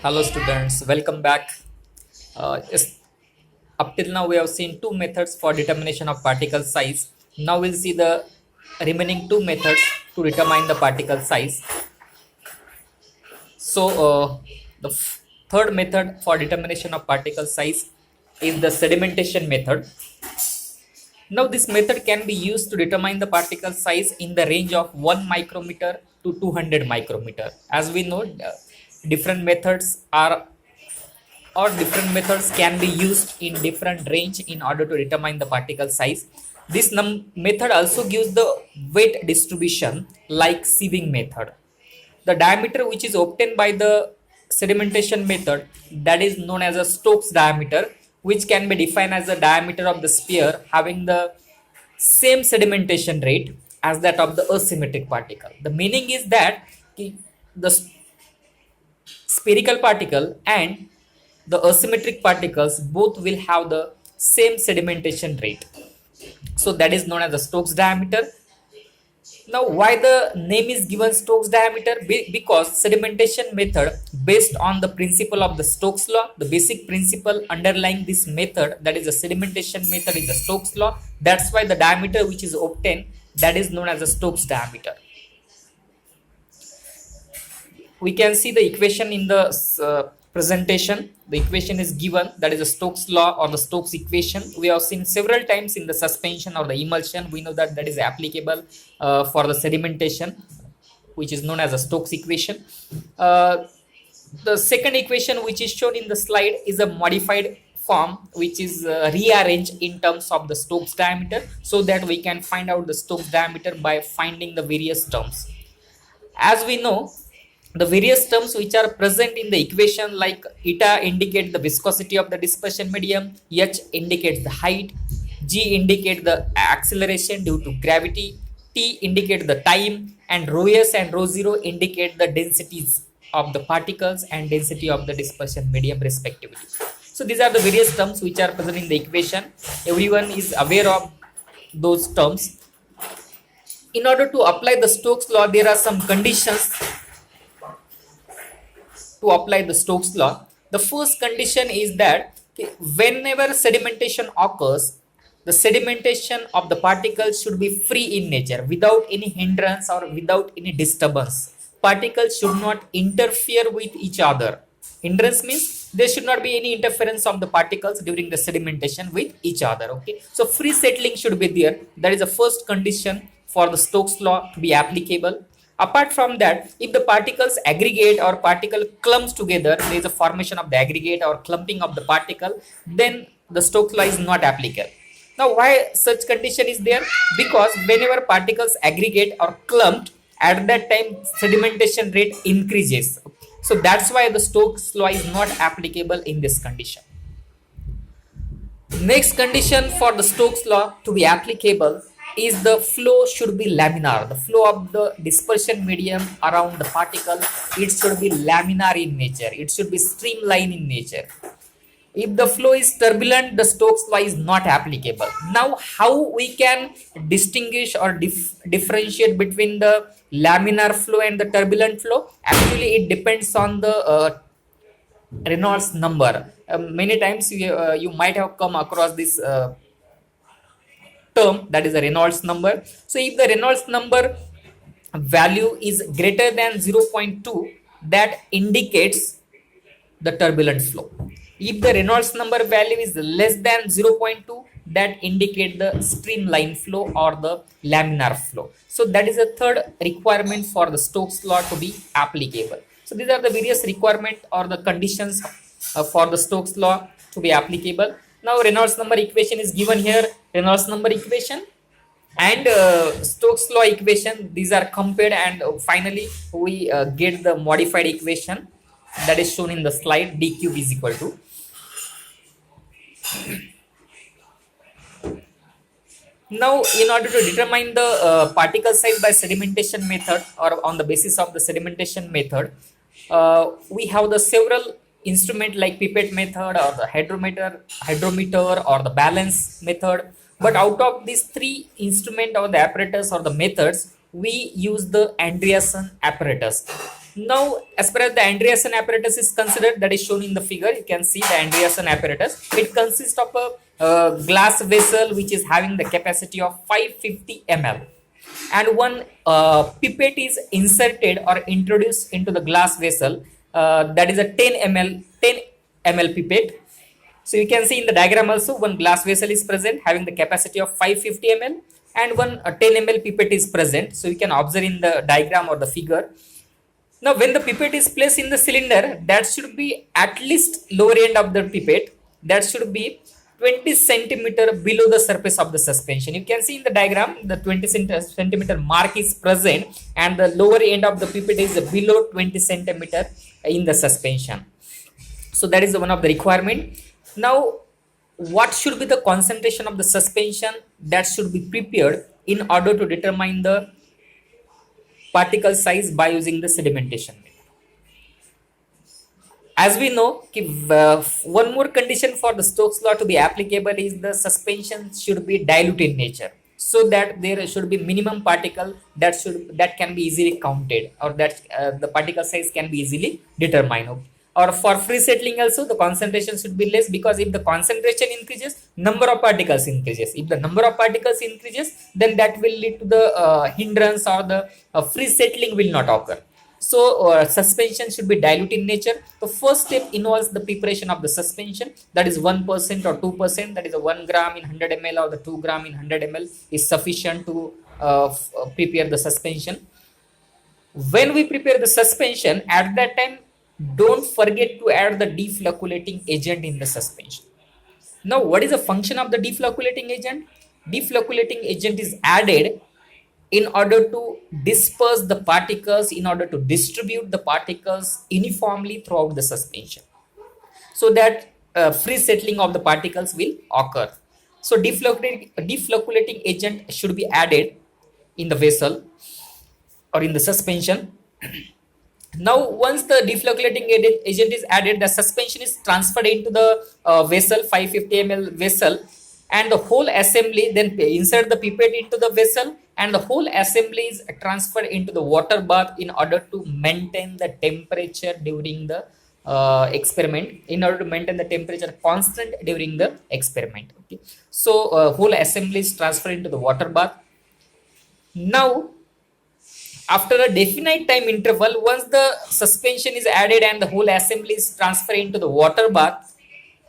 Hello students, welcome back. Yes, up till now we have seen two methods for determination of particle size. Now we'll see the remaining two methods to determine the particle size. So the third method for determination of particle size is the sedimentation method. Now this method can be used to determine the particle size in the range of 1 micrometer to 200 micrometer. As we know, different methods are or different methods can be used in different range in order to determine the particle size. This method also gives the weight distribution like sieving method. The diameter which is obtained by the sedimentation method, that is known as a Stokes diameter, which can be defined as the diameter of the sphere having the same sedimentation rate as that of the asymmetric particle. The meaning is that the spherical particle and the asymmetric particles both will have the same sedimentation rate. So that is known as the Stokes diameter. Now, why the name is given Stokes diameter? Because sedimentation method based on the principle of the Stokes law, the basic principle underlying this method, that is the sedimentation method, is the Stokes law. That's why the diameter which is obtained, that is known as the Stokes diameter. We can see the equation in the presentation. The equation is given, that is the Stokes law or the Stokes equation. We have seen several times in the suspension or the emulsion. We know that that is applicable for the sedimentation, which is known as a Stokes equation. The second equation which is shown in the slide is a modified form which is rearranged in terms of the Stokes diameter, so that we can find out the Stokes diameter by finding the various terms. As we know, the various terms which are present in the equation, like eta indicate the viscosity of the dispersion medium, h indicates the height, g indicate the acceleration due to gravity, t indicate the time, and rho s and rho 0 indicate the densities of the particles and density of the dispersion medium respectively. So these are the various terms which are present in the equation. Everyone is aware of those terms. In order to apply the Stokes law, there are some conditions to apply the Stokes law. The first condition is that whenever sedimentation occurs, the sedimentation of the particles should be free in nature, without any hindrance or without any disturbance. Particles should not interfere with each other. Hindrance means there should not be any interference of the particles during the sedimentation with each other. Okay, so free settling should be there. That is the first condition for the Stokes law to be applicable. Apart from that, if the particles aggregate or particle clumps together, there is a formation of the aggregate or clumping of the particle, then the Stokes law is not applicable. Now, why such condition is there? Because whenever particles aggregate or clumped, at that time sedimentation rate increases. So that's why the Stokes law is not applicable in this condition. Next condition for the Stokes law to be applicable is the flow should be laminar. The flow of the dispersion medium around the particle, it should be laminar in nature. It should be streamlined in nature. If the flow is turbulent, the Stokes law is not applicable. Now, how we can distinguish or differentiate between the laminar flow and the turbulent flow? Actually, it depends on the Reynolds number. Many times you might have come across this term, that is a Reynolds number. So if the Reynolds number value is greater than 0.2, that indicates the turbulent flow. If the Reynolds number value is less than 0.2, that indicate the streamline flow or the laminar flow. So that is the third requirement for the Stokes law to be applicable. So these are the various requirements or the conditions for the Stokes law to be applicable. Now Reynolds number equation is given here. Reynolds number equation and Stokes law equation, these are compared, and finally we get the modified equation that is shown in the slide. d cube is equal to now, in order to determine the particle size by sedimentation method or on the basis of the sedimentation method, we have the several instrument like pipette method or the hydrometer or the balance method. But out of these three instrument or the apparatus or the methods, we use the Andreasen apparatus. Now, as far as the Andreasen apparatus is considered, that is shown in the figure. You can see the Andreasen apparatus. It consists of a glass vessel which is having the capacity of 550 ml, and one pipette is inserted or introduced into the glass vessel. That is a 10 ml pipette. So you can see in the diagram also one glass vessel is present having the capacity of 550 ml, and one 10 ml pipette is present. So you can observe in the diagram or the figure. Now, when the pipette is placed in the cylinder, that should be at least lower end of the pipette. That should be 20 centimeter below the surface of the suspension. You can see in the diagram the 20 centimeter mark is present, and the lower end of the pipette is below 20 centimeter in the suspension. So that is one of the requirement. Now, what should be the concentration of the suspension that should be prepared in order to determine the particle size by using the sedimentation method? As we know, one more condition for the Stokes law to be applicable is the suspension should be dilute in nature, so that there should be minimum particle that can be easily counted, or that the particle size can be easily determined. Or for free settling also, the concentration should be less, because if the concentration increases, number of particles increases. If the number of particles increases, then that will lead to the hindrance, or the free settling will not occur. So suspension should be dilute in nature. The first step involves the preparation of the suspension, that is 1% or 2%, that is a 1 gram in 100 ml or the 2 gram in 100 ml is sufficient to prepare the suspension. When we prepare the suspension, at that time, don't forget to add the deflocculating agent in the suspension. Now, what is the function of the deflocculating agent? Deflocculating agent is added in order to disperse the particles, in order to distribute the particles uniformly throughout the suspension, so that free settling of the particles will occur. So deflocculating agent should be added in the vessel or in the suspension. Now, once the deflocculating agent is added, the suspension is transferred into the vessel, 550 ml vessel, and the whole assembly, then insert the pipette into the vessel, and the whole assembly is transferred into the water bath in order to maintain the temperature during the experiment, in order to maintain the temperature constant during the experiment. Okay. So whole assembly is transferred into the water bath. Now, after a definite time interval, once the suspension is added and the whole assembly is transferred into the water bath,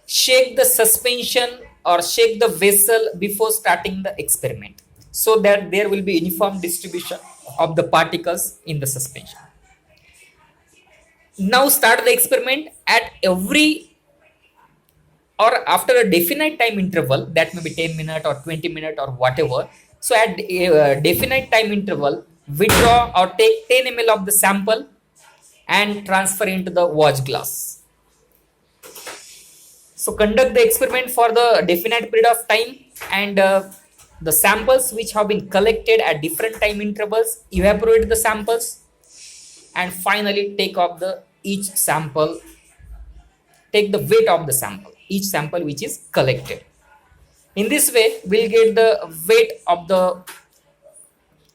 shake the suspension or shake the vessel before starting the experiment, so that there will be uniform distribution of the particles in the suspension. Now start the experiment at every, or after a definite time interval, that may be 10 minutes or 20 minutes or whatever. So at a definite time interval, withdraw or take 10 ml of the sample and transfer into the watch glass. So conduct the experiment for the definite period of time, and the samples which have been collected at different time intervals, evaporate the samples, and finally take off each sample, take the weight of the sample, each sample which is collected. In this way, we'll get the weight of the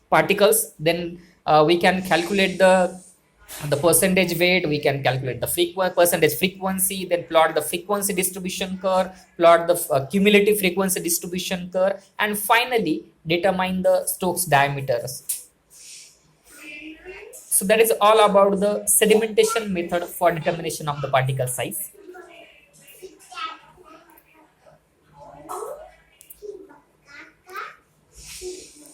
particles. Then we can calculate the percentage weight, we can calculate the percentage frequency, then plot the frequency distribution curve, plot the cumulative frequency distribution curve, and finally determine the Stokes diameters. So that is all about the sedimentation method for determination of the particle size.